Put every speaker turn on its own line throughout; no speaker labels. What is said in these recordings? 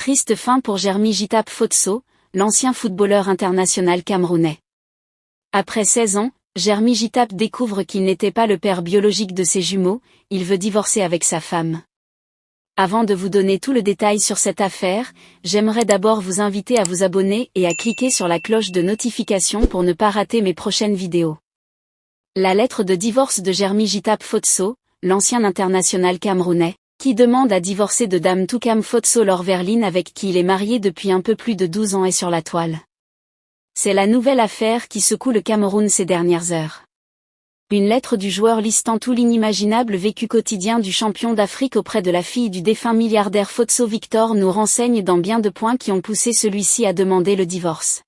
Triste fin pour Jeremy Jitap Fotso, l'ancien footballeur international camerounais. Après 16 ans, Jeremy Jitap découvre qu'il n'était pas le père biologique de ses jumeaux, il veut divorcer avec sa femme. Avant de vous donner tout le détail sur cette affaire, j'aimerais d'abord vous inviter à vous abonner et à cliquer sur la cloche de notification pour ne pas rater mes prochaines vidéos. La lettre de divorce de Jeremy Jitap Fotso, l'ancien international camerounais, qui demande à divorcer de Dame Toukam Fotso Lorverline avec qui il est marié depuis un peu plus de 12 ans est sur la toile. C'est la nouvelle affaire qui secoue le Cameroun ces dernières heures. Une lettre du joueur listant tout l'inimaginable vécu quotidien du champion d'Afrique auprès de la fille du défunt milliardaire Fotso Victor nous renseigne dans bien de points qui ont poussé celui-ci à demander le divorce.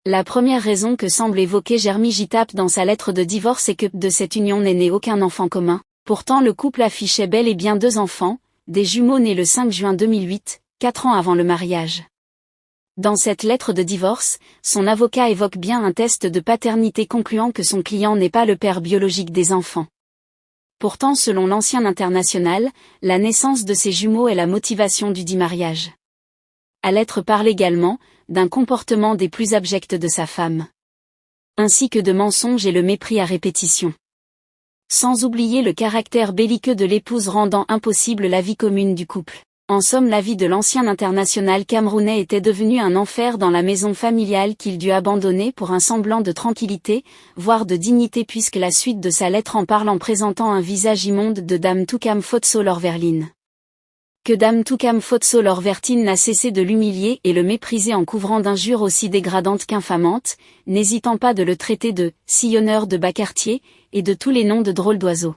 La première raison que semble évoquer Jeremy Jitap dans sa lettre de divorce est que de cette union n'est né aucun enfant commun. Pourtant le couple affichait bel et bien 2 enfants, des jumeaux nés le 5 juin 2008, 4 ans avant le mariage. Dans cette lettre de divorce, son avocat évoque bien un test de paternité concluant que son client n'est pas le père biologique des enfants. Pourtant selon l'ancien international, la naissance de ses jumeaux est la motivation du dit mariage. La lettre parle également d'un comportement des plus abjects de sa femme. Ainsi que de mensonges et le mépris à répétition. Sans oublier le caractère belliqueux de l'épouse rendant impossible la vie commune du couple. En somme, la vie de l'ancien international camerounais était devenue un enfer dans la maison familiale qu'il dut abandonner pour un semblant de tranquillité, voire de dignité puisque la suite de sa lettre en parle en présentant un visage immonde de Dame Toukam Fotso Lorverline. Que Dame Toukam Fotso Lorverline n'a cessé de l'humilier et le mépriser en couvrant d'injures aussi dégradantes qu'infamantes, n'hésitant pas de le traiter de « sillonneur de bas quartier » et de tous les noms de drôles d'oiseaux.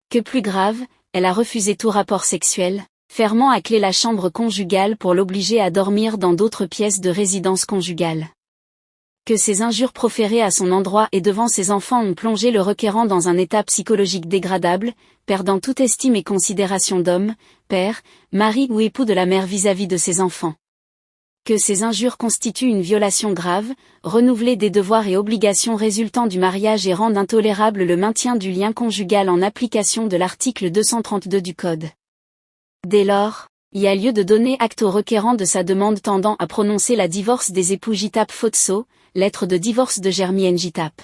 Que plus grave, elle a refusé tout rapport sexuel, fermant à clé la chambre conjugale pour l'obliger à dormir dans d'autres pièces de résidence conjugale. Que ces injures proférées à son endroit et devant ses enfants ont plongé le requérant dans un état psychologique dégradable, perdant toute estime et considération d'homme, père, mari ou époux de la mère vis-à-vis de ses enfants. Que ces injures constituent une violation grave, renouvelée des devoirs et obligations résultant du mariage et rendent intolérable le maintien du lien conjugal en application de l'article 232 du Code. Dès lors, il y a lieu de donner acte au requérant de sa demande tendant à prononcer la divorce des époux Jitap Fotso, lettre de divorce de Jeremy Jitap.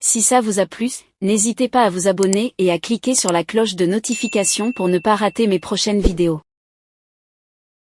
Si ça vous a plu, n'hésitez pas à vous abonner et à cliquer sur la cloche de notification pour ne pas rater mes prochaines vidéos.